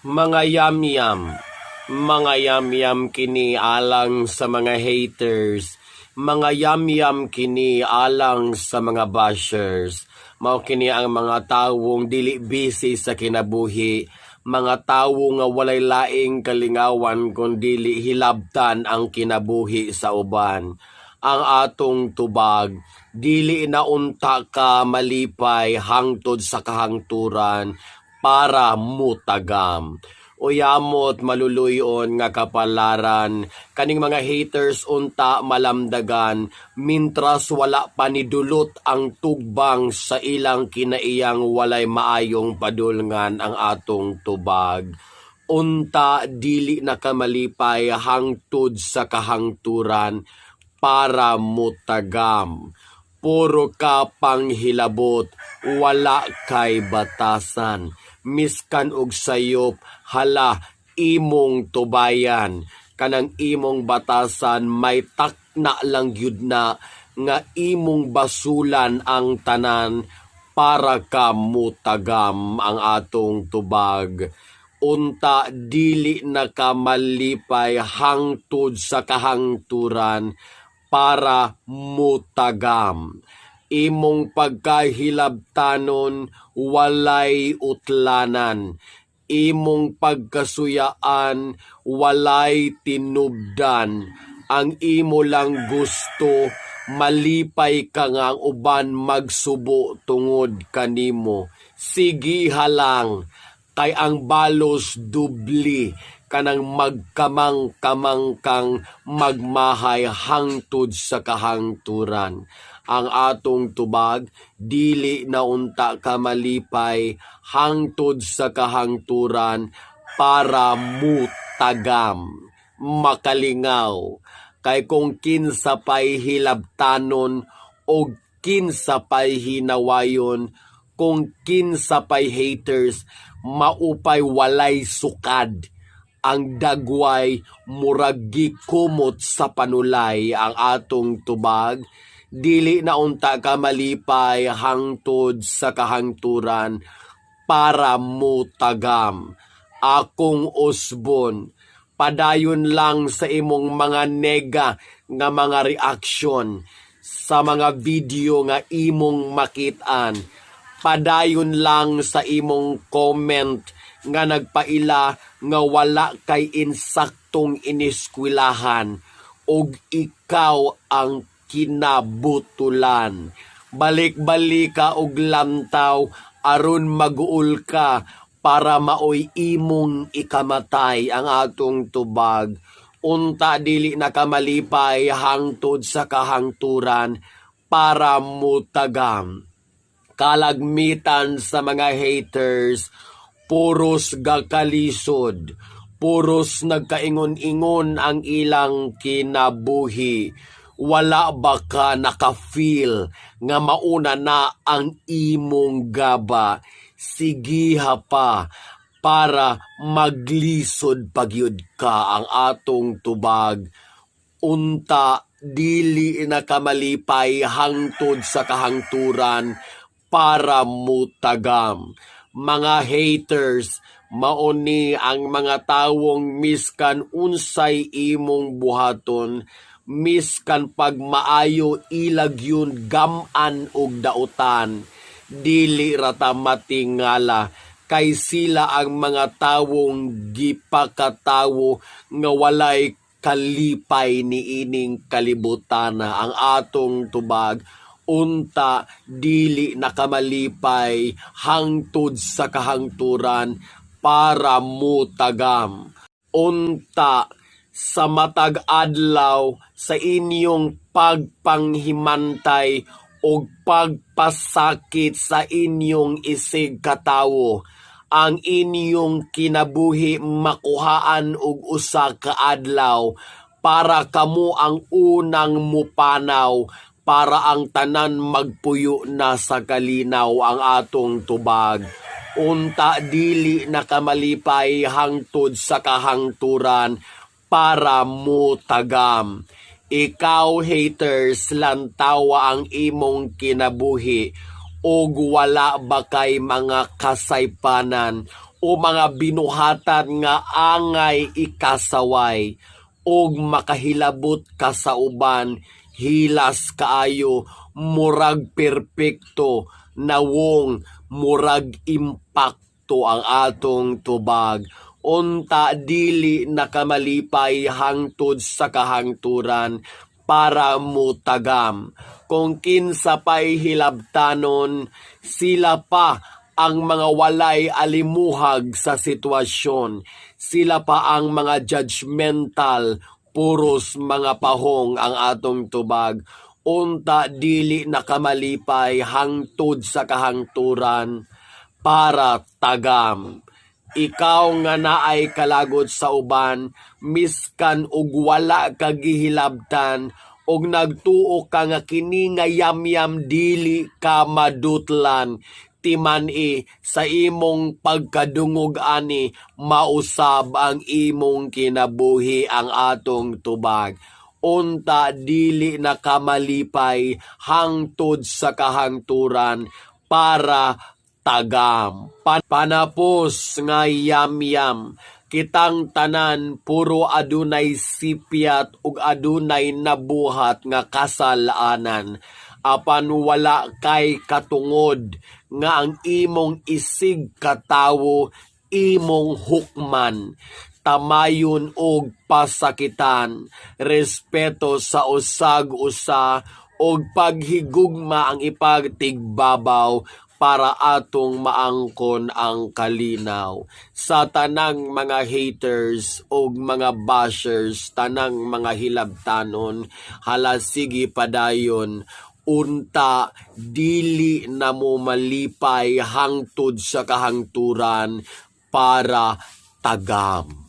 Mga yam-yam, mga yam-yam kini alang sa mga haters, mga yam-yam kini alang sa mga bashers. Mao kini ang mga tawong dili busy sa kinabuhi, mga tawo nga walay laing kalingawan kun dili hilabtan ang kinabuhi sa uban. Ang atong tubag, dili na unta ka malipay hangtod sa kahangturan, para mutagam. Uyamot maluluyon nga kapalaran, kaning mga haters unta malamdagan, mintras wala panidulot ang tugbang sa ilang kinaiyang walay maayong padulngan ang atong tubag. Unta dili nakamalipay hangtod sa kahangturan, para mutagam. Puro ka panghilabot, wala kay batasan. Miskan og sayop, hala imong tubayan. Kanang imong batasan may takna lang gyud na nga imong basulan ang tanan, para ka mutagam ang atong tubag. Unta dili na ka malipay hangtod sa kahangturan, para mutagam. Imong pagkahilabtanon, walay utlanan. Imong pagkasuyaan, walay tinubdan. Ang imo lang gusto, malipay ka nga ang uban magsubo tungod kanimo. Sige halang, kay ang balos dubli, kanang magkamang-kamang kang magmahay hangtod sa kahangturan. Ang atong tubag, dili na unta ka malipay hangtod sa kahangturan, para mutagam. Makalingaw, kay kung kinsa pay hilabtanon o kinsa pay hinawayon, kung kinsa pay haters, maupay walay sukad. Ang dagway murag gikumot sa panulay ang atong tubag, dili na unta ka malipay hangtod sa kahangturan, para mutagam. Akong Osbon, padayon lang sa imong mga nega nga mga reaksyon sa mga video nga imong makitaan. Padayon lang sa imong comment nga nagpaila nga wala kay insaktong iniskwilahan ug ikaw ang kinabutulan. Balik-balik ka og lantaw aron maguol ka, para maoy imong ikamatay ang atong tubag. Unta dili nakamalipay hangtod sa kahangturan, para mutagam. Kalagmitan sa mga haters, puros gakalisod, puros nagkaingon-ingon ang ilang kinabuhi. Wala ba ka nakafeel nga mauna na ang imong gaba? Sigiha pa, para maglisod pagyud ka ang atong tubag. Unta dili na kamalipay hangtod sa kahangturan, para mutagam. Mga haters, mauni ang mga tawong miskan unsay imong buhaton, miskan pagmaayo ilag yun gaman og dautan, dili rata matingala, kay sila ang mga tawong gipakatawo nga walay kalipay ni ining kalibutana ang atong tubag. Unta dili nakamalipay hangtod sa kahangturan, para mutagam. Unta sa matag adlaw sa inyong pagpanghimantay o pagpasakit sa inyong isig katawo, ang inyong kinabuhi makuhaan og usa ka adlaw, para kamo ang unang mupanaw, para ang tanan magpuyo na sa kalinaw ang atong tubag. Unta dili nakamalipay hangtod sa kahangturan, para mutagam. Ikaw haters, lantawa ang imong kinabuhi, og wala ba kay mga kasaypanan o mga binuhatan nga angay ikasaway og makahilabot ka sa uban hilas kaayo murag perpekto nawong murag impakto ang atong tubag unta dili nakamalipay hangtod sa kahangturan para mutagam kung kinsa pay hilabtanon sila pa ang mga walay alimuhag sa sitwasyon. Sila pa ang mga judgmental, puros mga pahong ang atong tubag. Unta dili nakamalipay hangtod sa kahangturan para tagam. Ikaw nga naay kalagod sa uban, miskan og wala ka gihilabtan, og nagtuo ka nga kini nga yamyam dili ka madutlan, timan-i sa imong pagkadungog ani mausab ang imong kinabuhi ang atong tubag. Unta dili nakamalipay hangtod sa kahangturan para tagam. Panapos nga yamyam kitang tanan puro adunay sipyat ug adunay nabuhat nga kasalanan apan wala kay katungod nga ang imong isig katawo imong hukman tamayon og pasakitan respeto sa usag-usa og paghigugma ang ipagtigbabaw para atong maangkon ang kalinaw. Sa tanang mga haters o mga bashers, tanang mga hilabtanon, hala sige padayon, unta dili na mo malipay hangtod sa kahangturan para tagam.